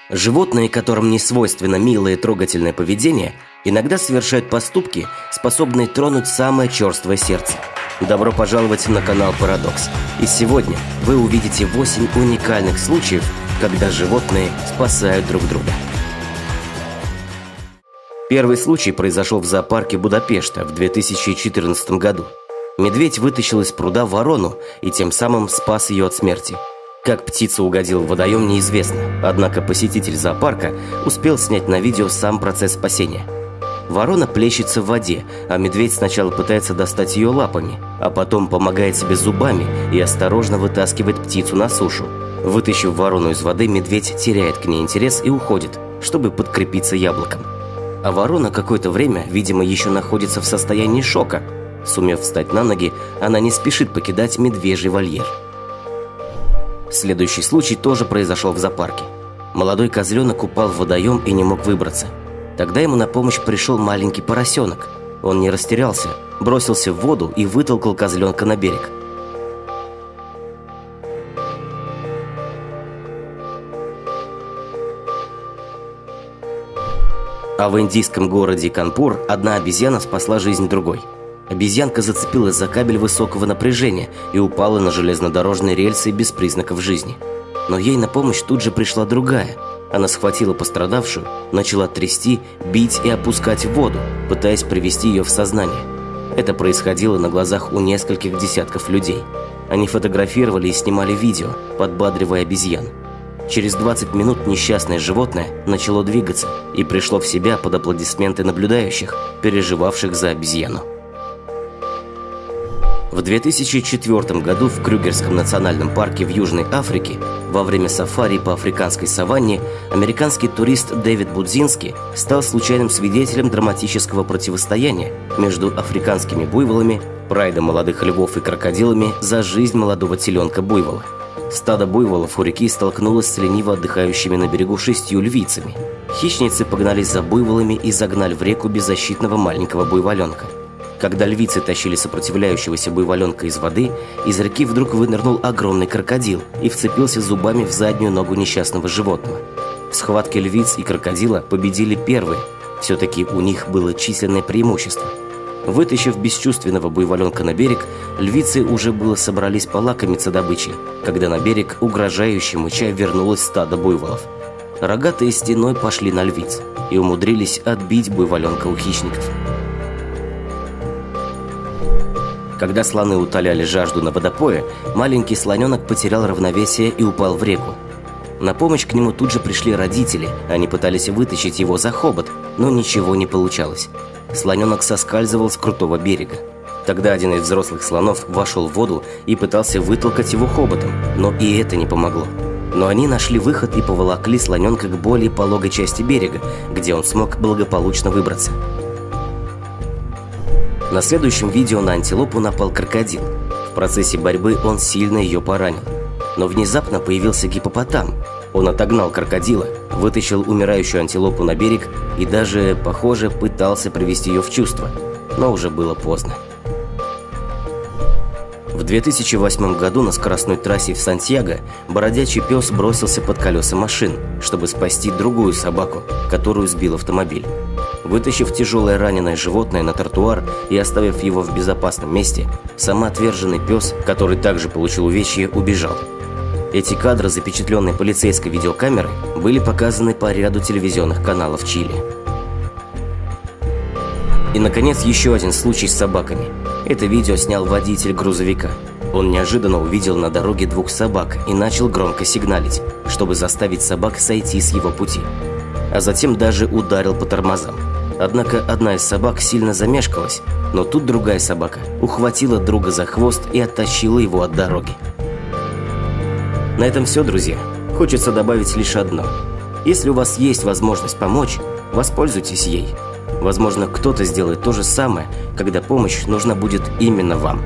Животные, которым не свойственно милое и трогательное поведение, иногда совершают поступки, способные тронуть самое черствое сердце. Добро пожаловать на канал Парадокс. И сегодня вы увидите 8 уникальных случаев, когда животные спасают друг друга. Первый случай произошел в зоопарке Будапешта в 2014 году. Медведь вытащил из пруда ворону и тем самым спас ее от смерти. Как птица угодила в водоем, неизвестно, однако посетитель зоопарка успел снять на видео сам процесс спасения. Ворона плещется в воде, а медведь сначала пытается достать ее лапами, а потом помогает себе зубами и осторожно вытаскивает птицу на сушу. Вытащив ворону из воды, медведь теряет к ней интерес и уходит, чтобы подкрепиться яблоком. А ворона какое-то время, видимо, еще находится в состоянии шока. Сумев встать на ноги, она не спешит покидать медвежий вольер. Следующий случай тоже произошел в зоопарке. Молодой козленок упал в водоем и не мог выбраться. Тогда ему на помощь пришел маленький поросенок. Он не растерялся, бросился в воду и вытолкал козленка на берег. А в индийском городе Канпур одна обезьяна спасла жизнь другой. Обезьянка зацепилась за кабель высокого напряжения и упала на железнодорожные рельсы без признаков жизни. Но ей на помощь тут же пришла другая. Она схватила пострадавшую, начала трясти, бить и опускать в воду, пытаясь привести ее в сознание. Это происходило на глазах у нескольких десятков людей. Они фотографировали и снимали видео, подбадривая обезьян. Через 20 минут несчастное животное начало двигаться и пришло в себя под аплодисменты наблюдающих, переживавших за обезьяну. В 2004 году в Крюгерском национальном парке в Южной Африке во время сафари по африканской саванне американский турист Дэвид Будзински стал случайным свидетелем драматического противостояния между африканскими буйволами, прайдом молодых львов и крокодилами за жизнь молодого теленка-буйвола. Стадо буйволов у реки столкнулось с лениво отдыхающими на берегу 6 львицами. Хищницы погнались за буйволами и загнали в реку беззащитного маленького буйволенка. Когда львицы тащили сопротивляющегося буйволенка из воды, из реки вдруг вынырнул огромный крокодил и вцепился зубами в заднюю ногу несчастного животного. В схватке львиц и крокодила победили первые, все-таки у них было численное преимущество. Вытащив бесчувственного буйволенка на берег, львицы уже было собрались полакомиться добычей, когда на берег, угрожающе мыча, вернулось стадо буйволов. Рогатые стеной пошли на львиц и умудрились отбить буйволенка у хищников. Когда слоны утоляли жажду на водопое, маленький слоненок потерял равновесие и упал в реку. На помощь к нему тут же пришли родители, они пытались вытащить его за хобот, но ничего не получалось. Слоненок соскальзывал с крутого берега. Тогда один из взрослых слонов вошел в воду и пытался вытолкать его хоботом, но и это не помогло. Но они нашли выход и поволокли слоненка к более пологой части берега, где он смог благополучно выбраться. На следующем видео на антилопу напал крокодил. В процессе борьбы он сильно ее поранил. Но внезапно появился гиппопотам. Он отогнал крокодила, вытащил умирающую антилопу на берег и даже, похоже, пытался привести ее в чувство. Но уже было поздно. В 2008 году на скоростной трассе в Сантьяго бродячий пес бросился под колеса машин, чтобы спасти другую собаку, которую сбил автомобиль. Вытащив тяжелое раненое животное на тротуар и оставив его в безопасном месте, самоотверженный пес, который также получил увечья, убежал. Эти кадры, запечатленные полицейской видеокамерой, были показаны по ряду телевизионных каналов Чили. И, наконец, еще один случай с собаками. Это видео снял водитель грузовика. Он неожиданно увидел на дороге 2 собак и начал громко сигналить, чтобы заставить собак сойти с его пути. А затем даже ударил по тормозам. Однако одна из собак сильно замешкалась, но тут другая собака ухватила друга за хвост и оттащила его от дороги. На этом все, друзья. Хочется добавить лишь одно. Если у вас есть возможность помочь, воспользуйтесь ей. Возможно, кто-то сделает то же самое, когда помощь нужна будет именно вам.